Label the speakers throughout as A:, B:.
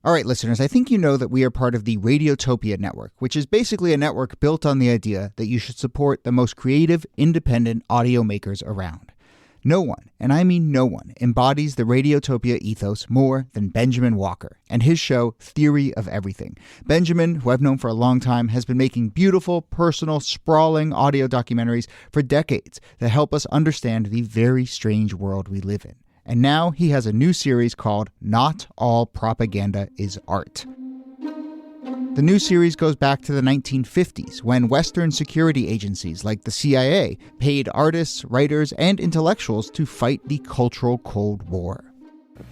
A: All right, listeners, I think you know that we are part of the Radiotopia network, which is basically a network built on the idea that you should support the most creative, independent audio makers around. No one, and I mean no one, embodies the Radiotopia ethos more than Benjamin Walker and his show Theory of Everything. Benjamin, who I've known for a long time, has been making beautiful, personal, sprawling audio documentaries for decades that help us understand the very strange world we live in. And now he has a new series called Not All Propaganda is Art. The new series goes back to the 1950s when Western security agencies like the CIA paid artists, writers, and intellectuals to fight the cultural Cold War.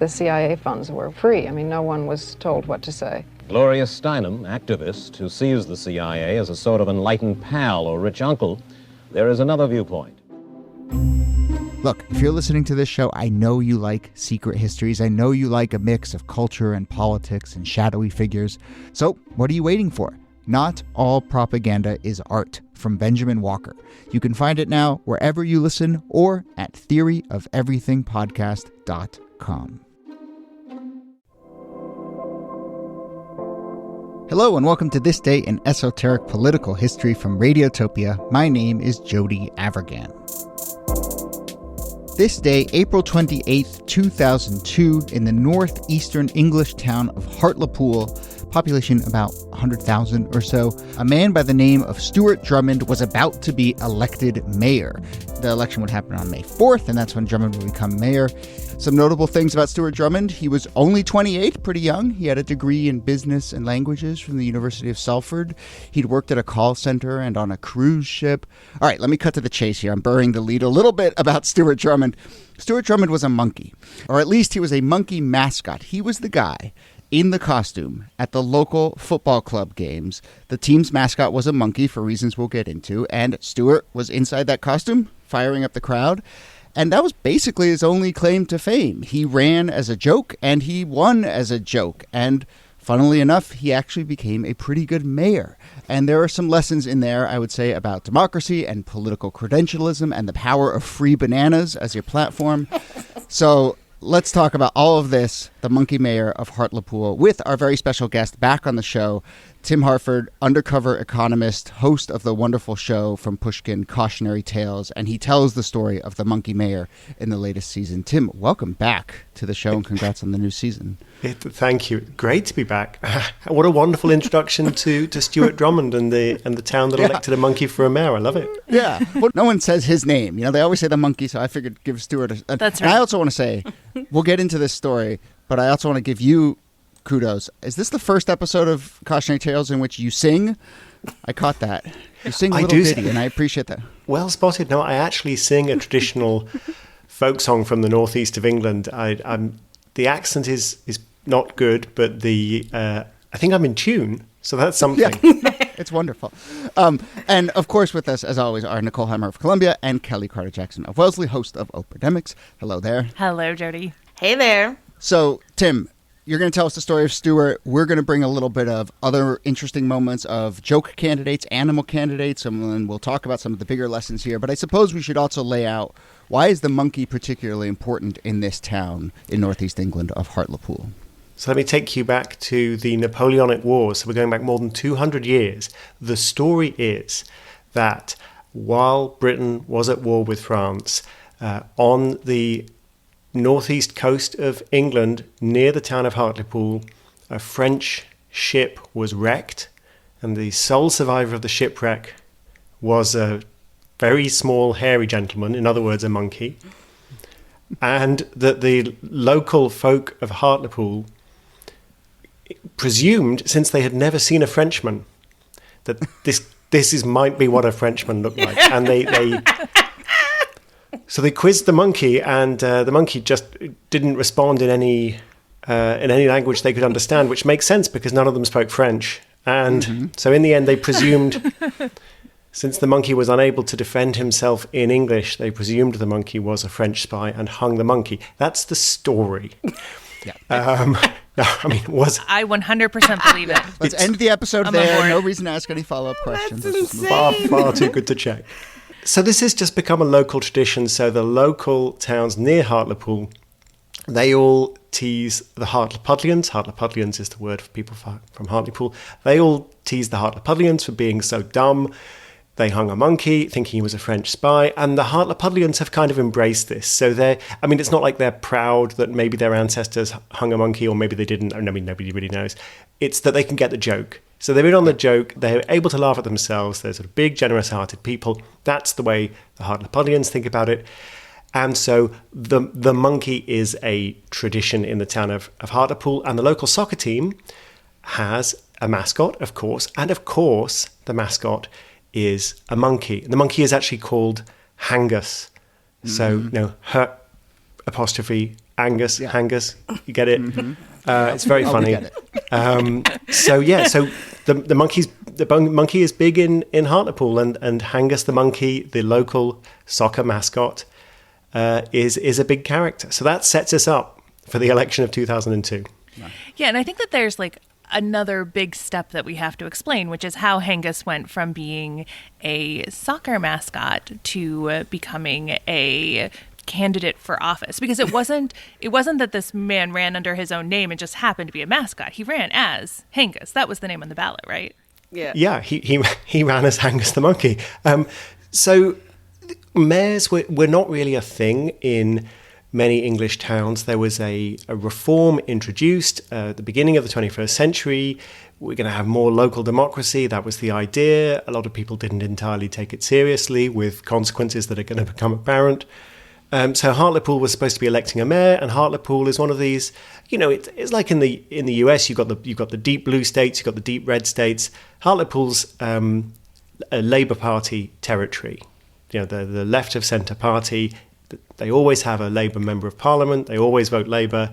B: The CIA funds were free. I mean, no one was told what to say.
C: Gloria Steinem, activist who sees the CIA as a sort of enlightened pal or rich uncle, there is another viewpoint.
A: Look, if you're listening to this show, I know you like secret histories. I know you like a mix of culture and politics and shadowy figures. So what are you waiting for? Not All Propaganda is Art from Benjamin Walker. You can find it now wherever you listen or at theoryofeverythingpodcast.com. Hello and welcome to This Day in Esoteric Political History from Radiotopia. My name is Jody Avergan. This day, April 28th, 2002, in the northeastern English town of Hartlepool, population about 100,000 or so, a man by the name of Stuart Drummond was about to be elected mayor. The election would happen on May 4th, and that's when Drummond would become mayor. Some notable things about Stuart Drummond: he was only 28, pretty young. He had a degree in business and languages from the University of Salford. He'd worked at a call center and on a cruise ship. All right, let me cut to the chase here. I'm burying the lead a little bit about Stuart Drummond. Stuart Drummond was a monkey, or at least he was a monkey mascot. He was the guy in the costume at the local football club games. The team's mascot was a monkey for reasons we'll get into, and Stuart was inside that costume, firing up the crowd. And that was basically his only claim to fame. He ran as a joke, and he won as a joke. And funnily enough, he actually became a pretty good mayor. And there are some lessons in there, I would say, about democracy and political credentialism and the power of free bananas as your platform. So let's talk about all of this, the monkey mayor of Hartlepool, with our very special guest back on the show, Tim Harford, undercover economist, host of the wonderful show from Pushkin, Cautionary Tales, and he tells the story of the monkey mayor in the latest season. Tim, welcome back to the show and congrats on the new season.
D: Thank you. Great to be back. What a wonderful introduction to Stuart Drummond and the town that elected a monkey for a mayor. I love it.
A: Yeah. Well, no one says his name. You know, they always say the monkey, so I figured give Stuart a...
E: That's
A: right.
E: right.
A: I also want to say, we'll get into this story, but I also want to give you kudos. Is this the first episode of Cautionary Tales in which you sing? I caught that. You sing a little ditty, and I appreciate that.
D: Well spotted. No, I actually sing a traditional folk song from the northeast of England. The accent is not good, but I think I'm in tune, so that's something.
A: Yeah. It's wonderful. And of course with us, as always, are Nicole Heimer of Columbia and Kellie Carter-Jackson of Wellesley, host of Operdemics. Hello there.
E: Hello, Jody.
F: Hey there.
A: So, Tim, you're going to tell us the story of Stuart. We're going to bring a little bit of other interesting moments of joke candidates, animal candidates, and then we'll talk about some of the bigger lessons here. But I suppose we should also lay out, why is the monkey particularly important in this town in northeast England of Hartlepool?
D: So let me take you back to the Napoleonic Wars. So we're going back more than 200 years. The story is that while Britain was at war with France, on the northeast coast of England, near the town of Hartlepool, a French ship was wrecked, and the sole survivor of the shipwreck was a very small, hairy gentleman, in other words, a monkey, and that the local folk of Hartlepool presumed, since they had never seen a Frenchman, that this might be what a Frenchman looked like, and So they quizzed the monkey, and the monkey just didn't respond in any language they could understand, which makes sense because none of them spoke French. And so in the end, they presumed, since the monkey was unable to defend himself in English, they presumed the monkey was a French spy and hung the monkey. That's the story.
A: Yeah.
E: I 100% believe it.
A: Let's end the episode
E: I'm
A: there.
E: aboard.
A: No reason to ask any follow-up questions.
F: That's
A: Let's just move
F: insane.
D: Far too good to check. So this has just become a local tradition. So the local towns near Hartlepool they all tease the Hartlepoolians. Hartlepoolians is the word for people from Hartlepool. They all tease the Hartlepoolians for being so dumb. They hung a monkey thinking he was a French spy, and the Hartlepoolians have kind of embraced this. So it's not like they're proud that maybe their ancestors hung a monkey, or maybe they didn't. I mean, nobody really knows. It's that they can get the joke. So they're in on the joke. They're able to laugh at themselves. They're sort of big, generous-hearted people. That's the way the Hartlepoolians think about it. And so the monkey is a tradition in the town of Hartlepool, and the local soccer team has a mascot, of course, and of course the mascot is a monkey. And the monkey is actually called Hangus. So, apostrophe Angus, yeah. Hangus, you get it? It's very funny. So the monkey is big in Hartlepool, and Hangus the monkey, the local soccer mascot, is a big character. So that sets us up for the election of 2002.
E: Yeah, and I think that there's another big step that we have to explain, which is how Hangus went from being a soccer mascot to becoming a candidate for office. Because it wasn't that this man ran under his own name and just happened to be a mascot. He ran as Hangus. That was the name on the ballot, right?
D: Yeah, he ran as Hangus the monkey. So mayors were not really a thing in many English towns. There was a reform introduced at the beginning of the 21st century. We're going to have more local democracy. That was the idea. A lot of people didn't entirely take it seriously, with consequences that are going to become apparent. So Hartlepool was supposed to be electing a mayor, and Hartlepool is one of these. It's like in the US, you've got the deep blue states, you've got the deep red states. Hartlepool's a Labour Party territory. The left of centre party. They always have a Labour member of Parliament. They always vote Labour.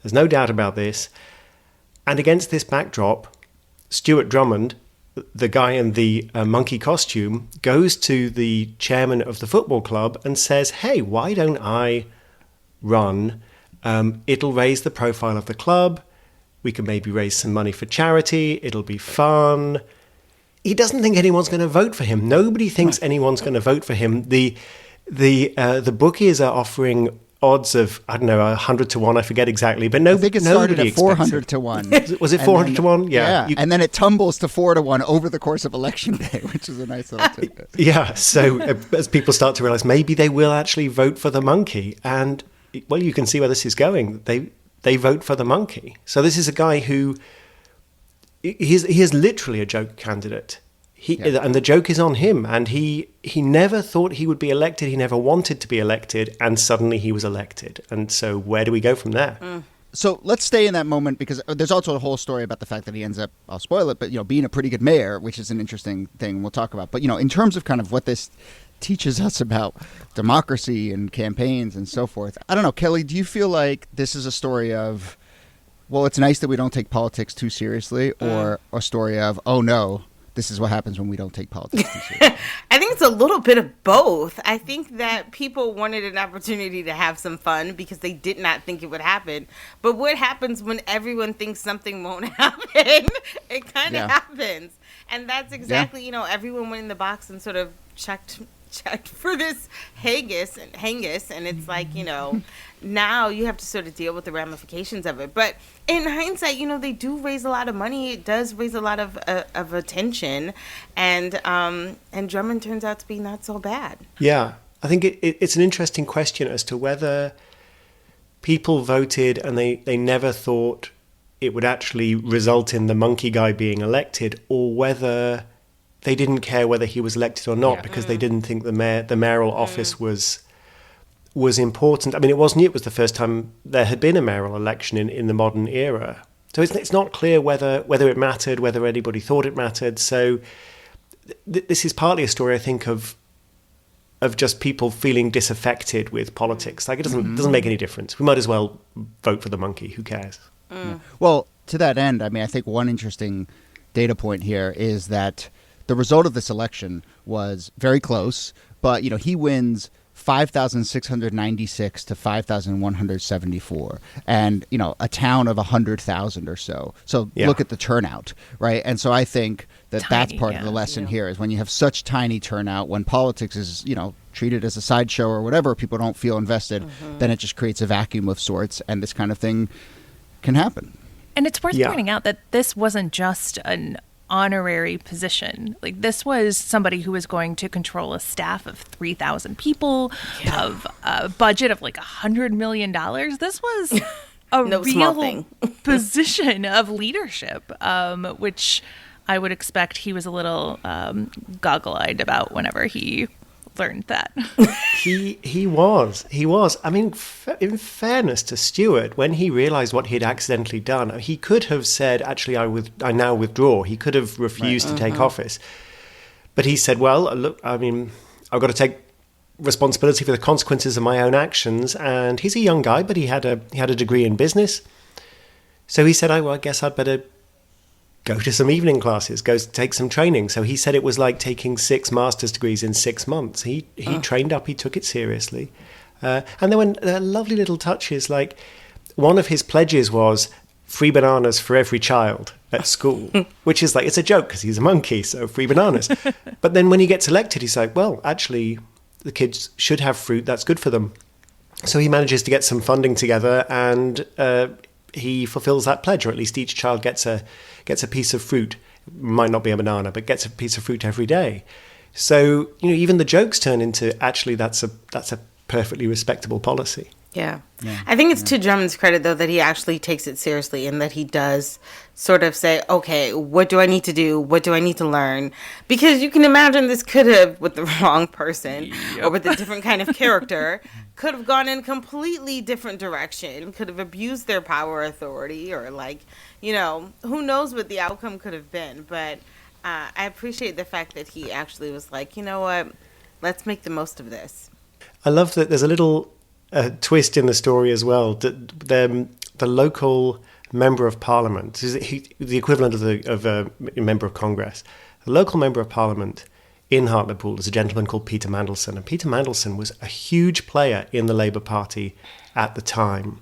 D: There's no doubt about this. And against this backdrop, Stuart Drummond, the guy in the monkey costume, goes to the chairman of the football club and says, hey, why don't I run? It'll raise the profile of the club. We can maybe raise some money for charity. It'll be fun. He doesn't think anyone's going to vote for him. Nobody thinks anyone's going to vote for him. The bookies are offering odds of, 100 to 1, I forget exactly, but
A: I think it started at 400 to 1.
D: Was it 400 to 1? Yeah.
A: And then it tumbles to 4 to 1 over the course of election day, which is a nice little tidbit.
D: Yeah, so as people start to realize maybe they will actually vote for the monkey, and, well, you can see where this is going. They vote for the monkey. So this is a guy who, he is literally a joke candidate. And the joke is on him, and he never thought he would be elected. He never wanted to be elected, and suddenly he was elected. And so where do we go from there?
A: So let's stay in that moment, because there's also a whole story about the fact that he ends up, I'll spoil it, but being a pretty good mayor, which is an interesting thing we'll talk about. But in terms of kind of what this teaches us about democracy and campaigns and so forth, I don't know, Kellie, do you feel like this is a story of, well, it's nice that we don't take politics too seriously, or a story of, oh no, this is what happens when we don't take politics too seriously?
F: I think it's a little bit of both. I think that people wanted an opportunity to have some fun because they did not think it would happen. But what happens when everyone thinks something won't happen? It kind of happens. And that's exactly, everyone went in the box and sort of checked for this Hangus, and it's like, now you have to sort of deal with the ramifications of it. But in hindsight, they do raise a lot of money. It does raise a lot of attention, and Drummond turns out to be not so bad.
D: Yeah, I think it's an interesting question as to whether people voted and they never thought it would actually result in the monkey guy being elected, or whether they didn't care whether he was elected or not because they didn't think the mayoral office was important. I mean, it was the first time there had been a mayoral election in the modern era. So it's not clear whether it mattered, whether anybody thought it mattered. So this is partly a story, I think, of just people feeling disaffected with politics. Like, it doesn't make any difference. We might as well vote for the monkey. Who cares?
A: Well, to that end, I mean, I think one interesting data point here is that the result of this election was very close, but, he wins 5,696 to 5,174, and, a town of 100,000 or so. So look at the turnout, right? And so I think that that's part of the lesson here, is when you have such tiny turnout, when politics is, treated as a sideshow or whatever, people don't feel invested, then it just creates a vacuum of sorts, and this kind of thing can happen.
E: And it's worth pointing out that this wasn't just an honorary position. Like, this was somebody who was going to control a staff of 3,000 people, of a budget of like $100 million. This was a
F: no small
E: real
F: thing.
E: position of leadership, which I would expect he was a little goggle-eyed about whenever he learned that.
D: He was. I mean, in fairness to Stuart, when he realized what he had accidentally done, he could have said, actually, I now withdraw. He could have refused to take office. But he said, well, look, I mean, I've got to take responsibility for the consequences of my own actions. And he's a young guy, but he had a degree in business. So he said, I guess I'd better go to some evening classes, go take some training. So he said it was like taking 6 master's degrees in 6 months. He trained up, he took it seriously. And there were lovely little touches, like one of his pledges was free bananas for every child at school, which is like, it's a joke because he's a monkey, so free bananas. But then when he gets elected, he's like, well, actually, the kids should have fruit, that's good for them. So he manages to get some funding together, and he fulfills that pledge, or at least each child gets a piece of fruit. Might not be a banana, but gets a piece of fruit every day. So, even the jokes turn into, actually, that's a perfectly respectable policy.
F: Yeah. I think it's to Drummond's credit, though, that he actually takes it seriously and that he does sort of say, okay, what do I need to do? What do I need to learn? Because you can imagine this could have, with the wrong person or with a different kind of character, could have gone in a completely different direction, could have abused their power, authority, or who knows what the outcome could have been. But I appreciate the fact that he actually was like, you know what, let's make the most of this.
D: I love that there's a little twist in the story as well. The local member of parliament, the equivalent of a member of Congress, the local member of parliament in Hartlepool is a gentleman called Peter Mandelson. And Peter Mandelson was a huge player in the Labour Party at the time,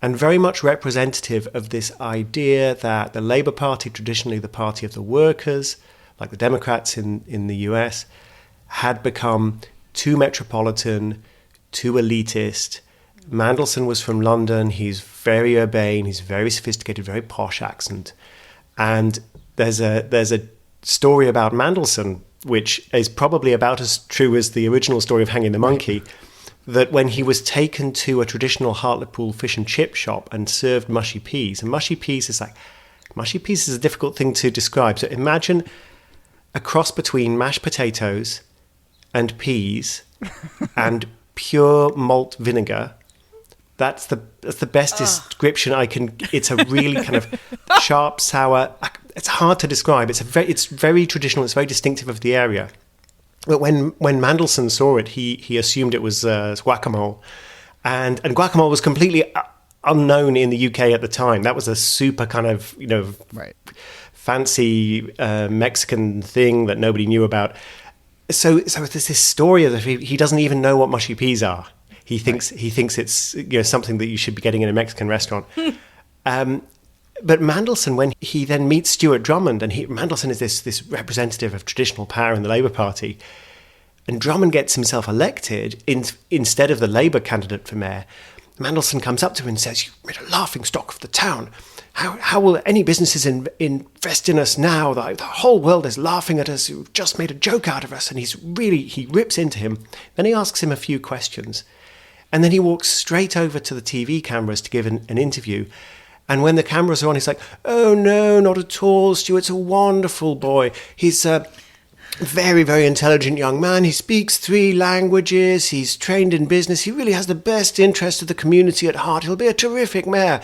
D: and very much representative of this idea that the Labour Party, traditionally the party of the workers, like the Democrats in the US, had become too metropolitan, too elitist. Mandelson was from London. He's very urbane. He's very sophisticated, very posh accent. And there's a story about Mandelson, which is probably about as true as the original story of Hanging the Monkey, that when he was taken to a traditional Hartlepool fish and chip shop and served mushy peas, and mushy peas is a difficult thing to describe. So imagine a cross between mashed potatoes and peas and pure malt vinegar. That's the best description I can. It's a really kind of sharp, sour. It's hard to describe. It's very traditional. It's very distinctive of the area. But when Mandelson saw it, he assumed it was guacamole, and guacamole was completely unknown in the UK at the time. That was a super kind of fancy Mexican thing that nobody knew about. So there's this story of he doesn't even know what mushy peas are. He thinks it's something that you should be getting in a Mexican restaurant. But Mandelson, when he then meets Stuart Drummond, and Mandelson is this representative of traditional power in the Labour Party, and Drummond gets himself elected instead of the Labour candidate for mayor. Mandelson comes up to him and says, "You've made a laughing stock of the town. How will any businesses invest in us now? The whole world is laughing at us. You've just made a joke out of us." And he rips into him. Then he asks him a few questions. And then he walks straight over to the TV cameras to give an interview. And when the cameras are on, he's like, "Oh, no, not at all. Stuart's a wonderful boy. He's a very, very intelligent young man. He speaks 3 languages. He's trained in business. He really has the best interest of the community at heart. He'll be a terrific mayor."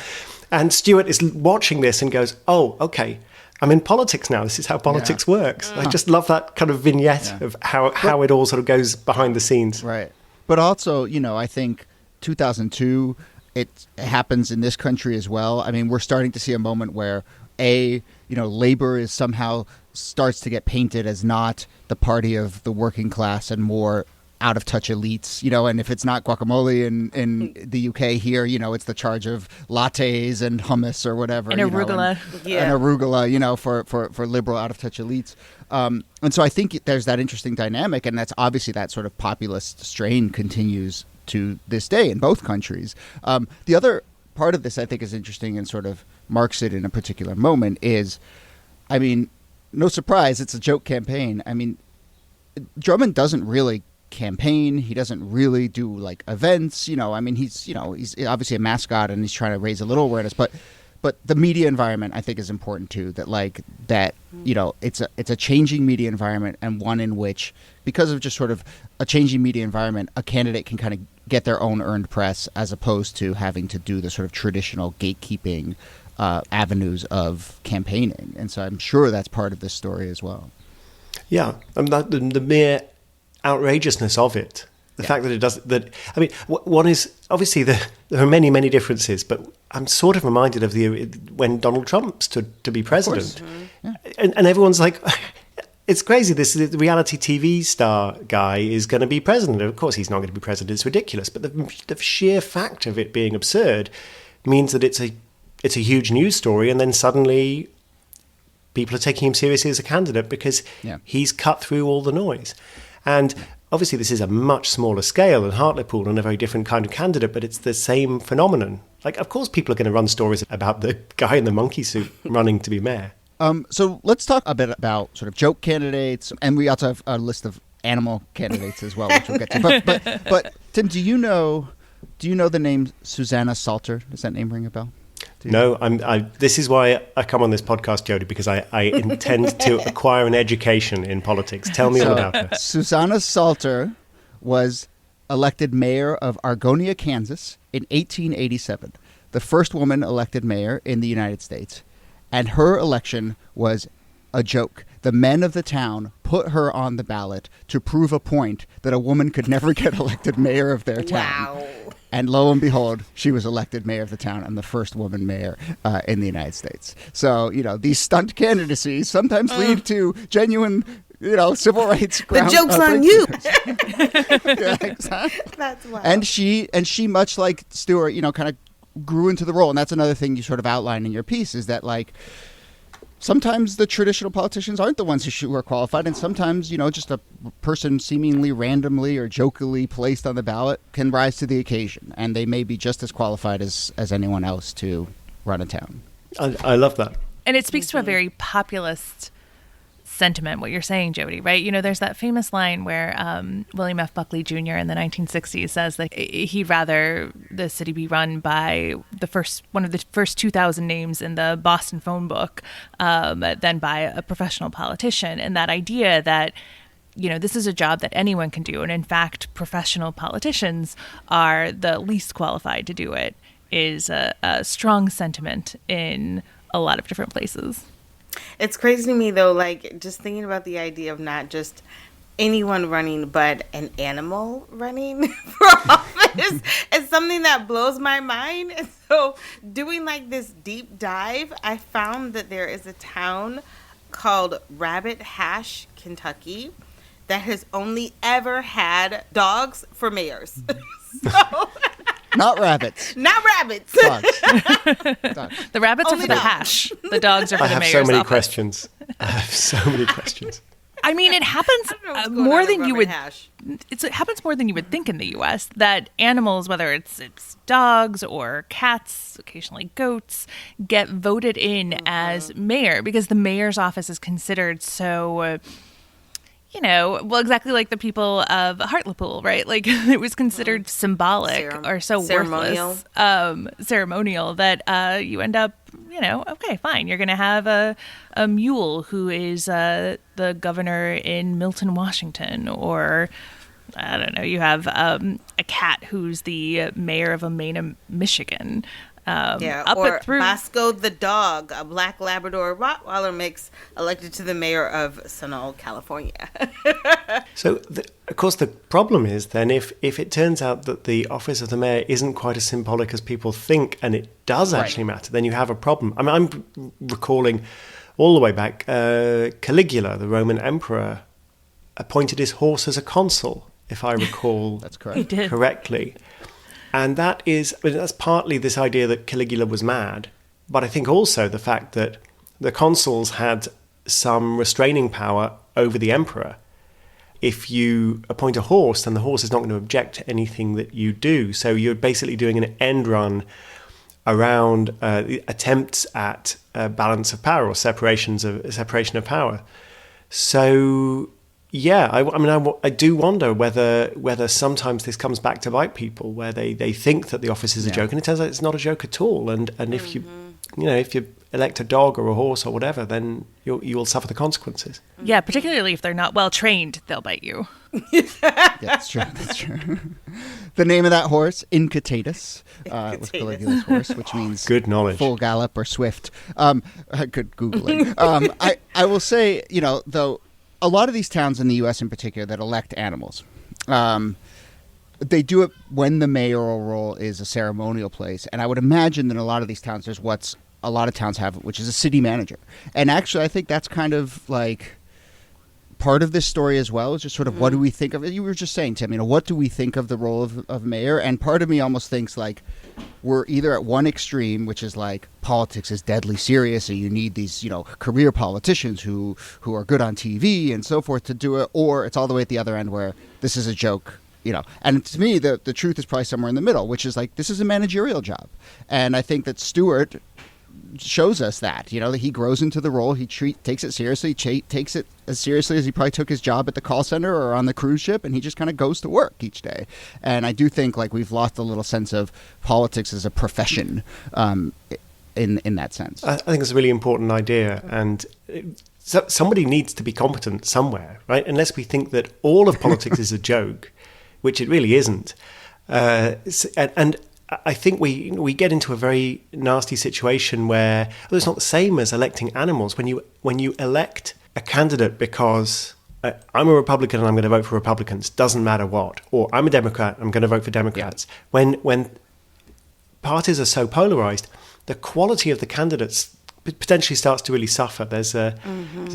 D: And Stuart is watching this and goes, "Oh, okay. I'm in politics now. This is how politics works." I just love that kind of vignette of how it all sort of goes behind the scenes.
A: Right. But also, I think 2002, it happens in this country as well. I mean, we're starting to see a moment where labor is somehow starts to get painted as not the party of the working class and more out-of-touch elites, and if it's not guacamole in the UK here, it's the charge of lattes and hummus or whatever.
E: And arugula.
A: And arugula, for liberal out-of-touch elites. And so I think there's that interesting dynamic, and that's obviously that sort of populist strain continues to this day in both countries. The other part of this I think is interesting and sort of marks it in a particular moment is, no surprise, it's a joke campaign. Drummond doesn't really campaign. He doesn't really do like events. He's obviously a mascot and he's trying to raise a little awareness. But the media environment I think is important too. It's a changing media environment, and one in which, because of just sort of a changing media environment, a candidate can kind of get their own earned press as opposed to having to do the sort of traditional gatekeeping avenues of campaigning. And so I'm sure that's part of this story as well. Yeah,
D: the mere outrageousness of it, the fact that it does that. One is obviously there are many, many differences, but I'm sort of reminded of when Donald Trump stood to be president, and everyone's like, it's crazy. This reality TV star guy is going to be president. Of course, he's not going to be president. It's ridiculous. But the sheer fact of it being absurd means that it's a huge news story, and then suddenly people are taking him seriously as a candidate because he's cut through all the noise. And obviously this is a much smaller scale than Hartlepool and a very different kind of candidate, but it's the same phenomenon. Like, of course people are going to run stories about the guy in the monkey suit running to be mayor.
A: So let's talk a bit about sort of joke candidates, and we also have a list of animal candidates as well, which we'll get to. But Tim, do you know the name Susanna Salter? Does that name ring a bell?
D: No, this is why I come on this podcast, Jody, because I intend to acquire an education in politics. Tell me all about her.
A: Susanna Salter was elected mayor of Argonia, Kansas in 1887, the first woman elected mayor in the United States. And her election was a joke. The men of the town put her on the ballot to prove a point that a woman could never get elected mayor of their town.
F: Wow.
A: And lo and behold, she was elected mayor of the town and the first woman mayor in the United States. So, these stunt candidacies sometimes lead to genuine, civil rights.
F: The joke's on you.
A: Yeah, exactly.
F: That's wild.
A: And she, much like Stuart, kind of grew into the role. And that's another thing you sort of outline in your piece is that, like, sometimes the traditional politicians aren't the ones who are qualified, and sometimes, just a person seemingly randomly or jokily placed on the ballot can rise to the occasion, and they may be just as qualified as anyone else to run a town.
D: I love that.
E: And it speaks to a very populist sentiment, what you're saying, Jody, right? There's that famous line where William F. Buckley Jr. in the 1960s says that he'd rather the city be run by one of the first 2,000 names in the Boston phone book than by a professional politician. And that idea that, this is a job that anyone can do. And in fact, professional politicians are the least qualified to do it is a strong sentiment in a lot of different places.
F: It's crazy to me, though, like, just thinking about the idea of not just anyone running, but an animal running for office is something that blows my mind. And so doing, like, this deep dive, I found that there is a town called Rabbit Hash, Kentucky, that has only ever had dogs for mayors. So...
A: Not rabbits.
F: Not rabbits.
A: Dogs.
E: The rabbits
F: Only
E: are for the
F: dogs.
E: hash. The dogs are for
D: I
E: the
D: have
E: mayor's
D: so many
E: office.
D: questions. I have so many questions.
E: I mean, it happens
F: I don't know what's going
E: more
F: on
E: than
F: in
E: you
F: Rabbit
E: would.
F: Hash.
E: It happens more than you would think in the U.S. that animals, whether it's dogs or cats, occasionally goats, get voted in as mayor because the mayor's office is considered so. Exactly like the people of Hartlepool, right? Like it was considered symbolic or so
F: ceremonial.
E: worthless, ceremonial that you end up, okay, fine. You're going to have a mule who is the governor in Milton, Washington, or I don't know, you have a cat who's the mayor of Amana, Michigan.
F: Or Basco the dog, a black Labrador Rottweiler mix, elected to the mayor of Sonoma, California.
D: So, of course, the problem is then if it turns out that the office of the mayor isn't quite as symbolic as people think, and it does actually matter, then you have a problem. I mean, I'm recalling all the way back, Caligula, the Roman emperor, appointed his horse as a consul if I recall
A: That's correct.
D: correctly. And that's partly this idea that Caligula was mad, but I think also the fact that the consuls had some restraining power over the emperor. If you appoint a horse, then the horse is not going to object to anything that you do. So you're basically doing an end run around attempts at balance of power or separation of power. So yeah, I do wonder whether sometimes this comes back to bite people, where they think that the office is a joke, and it turns out it's not a joke at all. And if you elect a dog or a horse or whatever, then you will suffer the consequences.
E: Yeah, particularly if they're not well trained, they'll bite you.
A: That's true. That's true. The name of that horse, Incitatus, was Caligula's horse, which means
D: good knowledge,
A: full gallop or swift. Good Googling. I will say, though, a lot of these towns in the U.S. in particular that elect animals, they do it when the mayoral role is a ceremonial place. And I would imagine that in a lot of these towns, there's what's a lot of towns have, which is a city manager. And actually, I think that's kind of like part of this story as well, is just sort of what do we think of it? You were just saying, Tim, what do we think of the role of mayor? And part of me almost thinks like we're either at one extreme, which is like politics is deadly serious and you need these, career politicians who are good on TV and so forth to do it, or it's all the way at the other end where this is a joke. And to me, the truth is probably somewhere in the middle, which is like, this is a managerial job. And I think that Stuart shows us that, that he grows into the role, he takes it seriously, takes it as seriously as he probably took his job at the call center or on the cruise ship, and he just kind of goes to work each day. And I do think like we've lost a little sense of politics as a profession in that sense.
D: I think it's a really important idea, and somebody needs to be competent somewhere, right? Unless we think that all of politics is a joke, which it really isn't. And I think we get into a very nasty situation where it's not the same as electing animals. When you elect a candidate because I'm a Republican and I'm going to vote for Republicans, doesn't matter what, or I'm a Democrat, I'm going to vote for Democrats. Yeah. When parties are so polarized, the quality of the candidates potentially starts to really suffer. There's a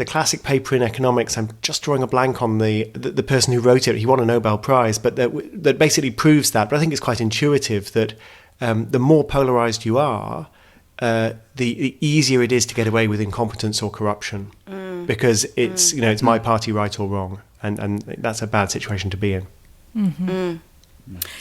D: classic paper in economics. I'm just drawing a blank on the person who wrote it. He won a Nobel Prize, but that basically proves that. But I think it's quite intuitive that the more polarized you are, the easier it is to get away with incompetence or corruption, because it's it's my party right or wrong, and that's a bad situation to be in.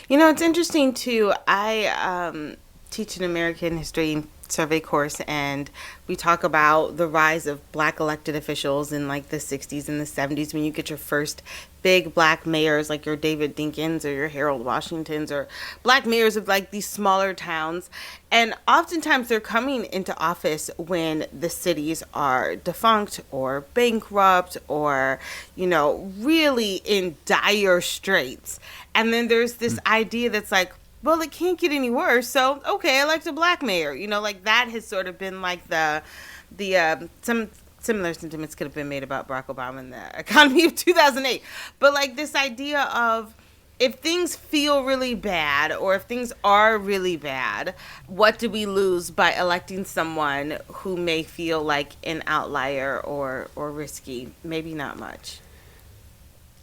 F: It's interesting too. I teach an American history survey course, and we talk about the rise of black elected officials in like the 60s and the 70s, when you get your first big black mayors like your David Dinkins or your Harold Washingtons, or black mayors of like these smaller towns. And oftentimes they're coming into office when the cities are defunct or bankrupt or, really in dire straits. And then there's this idea that's like, well, it can't get any worse, so okay, elect a black mayor. Like that has sort of been like some similar sentiments could have been made about Barack Obama and the economy of 2008. But like this idea of, if things feel really bad or if things are really bad, what do we lose by electing someone who may feel like an outlier or risky? Maybe not much.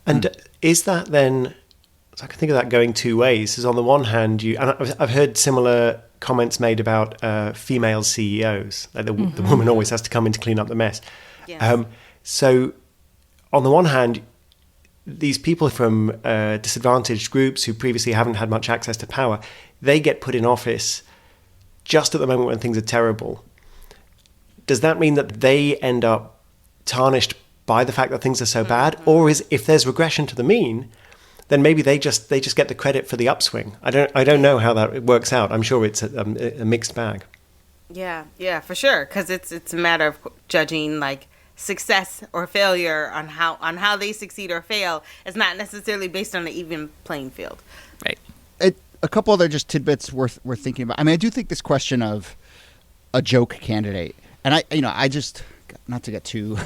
D: And is that then... So I can think of that going two ways. Is on the one hand, I've heard similar comments made about female CEOs. Like the woman always has to come in to clean up the mess. Yes. So on the one hand, these people from disadvantaged groups who previously haven't had much access to power, they get put in office just at the moment when things are terrible. Does that mean that they end up tarnished by the fact that things are so bad? Or if there's regression to the mean, then maybe they just get the credit for the upswing. I don't know how that works out. I'm sure it's a mixed bag.
F: Yeah, for sure. Because it's a matter of judging like success or failure on how they succeed or fail. It's not necessarily based on an even playing field.
E: Right.
A: A couple other just tidbits worth thinking about. I mean, I do think this question of a joke candidate, and I just, not to get too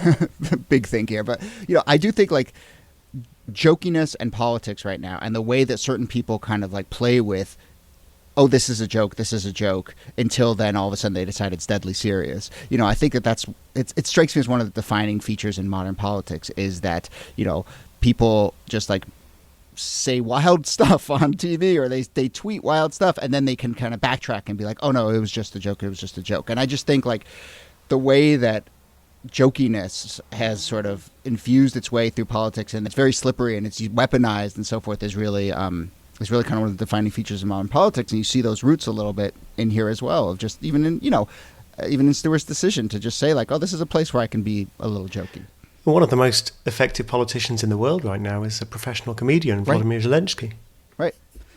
A: big think here, but I do think like jokiness and politics right now, and the way that certain people kind of like play with, oh, this is a joke, until then all of a sudden they decide it's deadly serious. I think it strikes me as one of the defining features in modern politics is that, people just like say wild stuff on TV or they tweet wild stuff, and then they can kind of backtrack and be like, oh no, it was just a joke, it was just a joke. And I just think like the way that jokiness has sort of infused its way through politics, and it's very slippery and it's weaponized and so forth, is really kind of one of the defining features of modern politics. And you see those roots a little bit in here as well, of just even in Stewart's decision to just say like, oh, this is a place where I can be a little jokey.
D: One of the most effective politicians in the world right now is a professional comedian, Volodymyr Zelensky.
A: Right.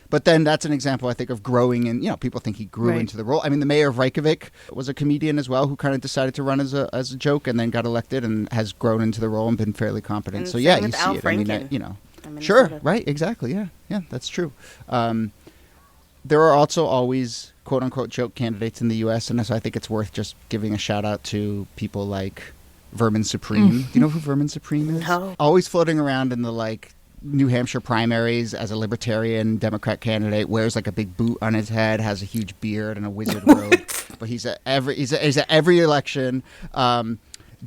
A: But then that's an example, I think, of growing, and people think he grew into the role. I mean, the mayor of Reykjavik was a comedian as well, who kind of decided to run as a joke and then got elected and has grown into the role and been fairly competent.
F: And
A: so yeah,
F: same
A: you
F: with
A: see
F: Al
A: it.
F: Franken.
A: I mean, sure, right, exactly, yeah, that's true. There are also always quote unquote joke candidates in the U.S., and so I think it's worth just giving a shout out to people like Vermin Supreme. Do you know who Vermin Supreme is?
F: No.
A: Always floating around in the like New Hampshire primaries as a libertarian Democrat candidate, wears like a big boot on his head, has a huge beard and a wizard robe. But he's at every election.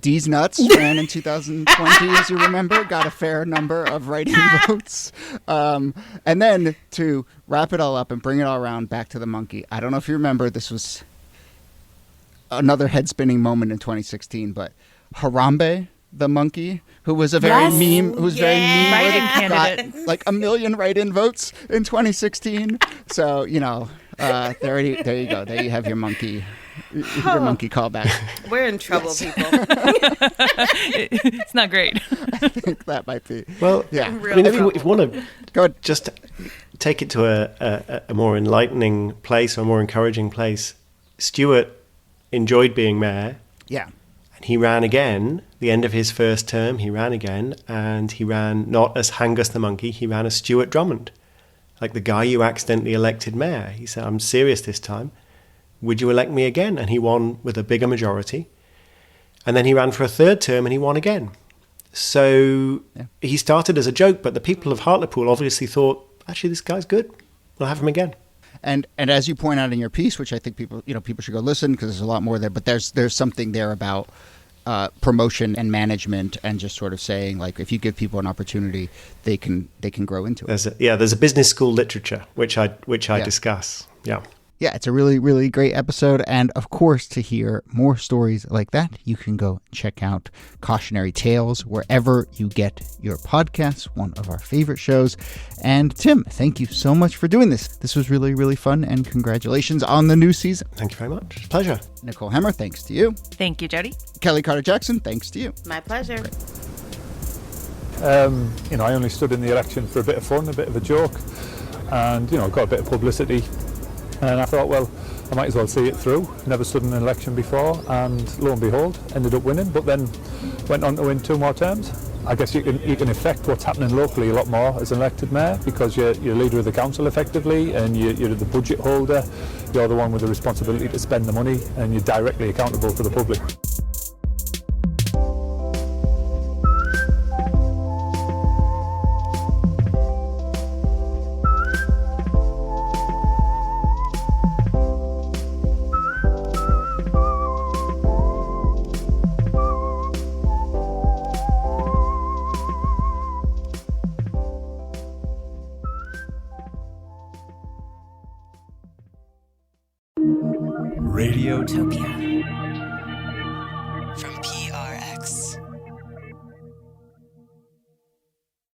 A: D's Nuts ran in 2020, as you remember, got a fair number of write-in votes. And then to wrap it all up and bring it all around back to the monkey, I don't know if you remember, this was another head-spinning moment in 2016, but Harambe the monkey, who was a very meme, very meme
E: candidate,
A: got like 1 million write-in votes in 2016. So there you go. There you have your monkey. Your monkey callback.
F: We're in trouble, people.
E: It's not great.
A: I think that might be.
D: Well,
A: yeah.
D: I mean, if you want to just take it to a more enlightening place or a more encouraging place, Stuart enjoyed being mayor.
A: Yeah.
D: And he ran again. The end of his first term, he ran again. And he ran not as Hangus the monkey, he ran as Stuart Drummond. Like the guy you accidentally elected mayor. He said, I'm serious this time. Would you elect me again? And he won with a bigger majority. And then he ran for a third term and he won again. So he started as a joke, but the people of Hartlepool obviously thought, actually, this guy's good. We'll have him again.
A: And as you point out in your piece, which I think people should go listen because there's a lot more there, but there's something there about promotion and management and just sort of saying, like, if you give people an opportunity, they can grow into it.
D: There's a business school literature, which I discuss. Yeah.
A: Yeah, it's a really, really great episode. And of course, to hear more stories like that, you can go check out Cautionary Tales wherever you get your podcasts, one of our favorite shows. And Tim, thank you so much for doing this. This was really, really fun. And congratulations on the new season.
D: Thank you very much. Pleasure.
A: Nicole Hemmer, thanks to you.
E: Thank you, Jody.
A: Kellie Carter-Jackson, thanks to you.
F: My pleasure.
G: I only stood in the election for a bit of fun, a bit of a joke, and, got a bit of publicity. And I thought, well, I might as well see it through. Never stood in an election before, and lo and behold, ended up winning, but then went on to win 2 more terms. I guess you can affect what's happening locally a lot more as an elected mayor, because you're leader of the council effectively, and you're the budget holder. You're the one with the responsibility to spend the money, and you're directly accountable to the public.
H: Radiotopia.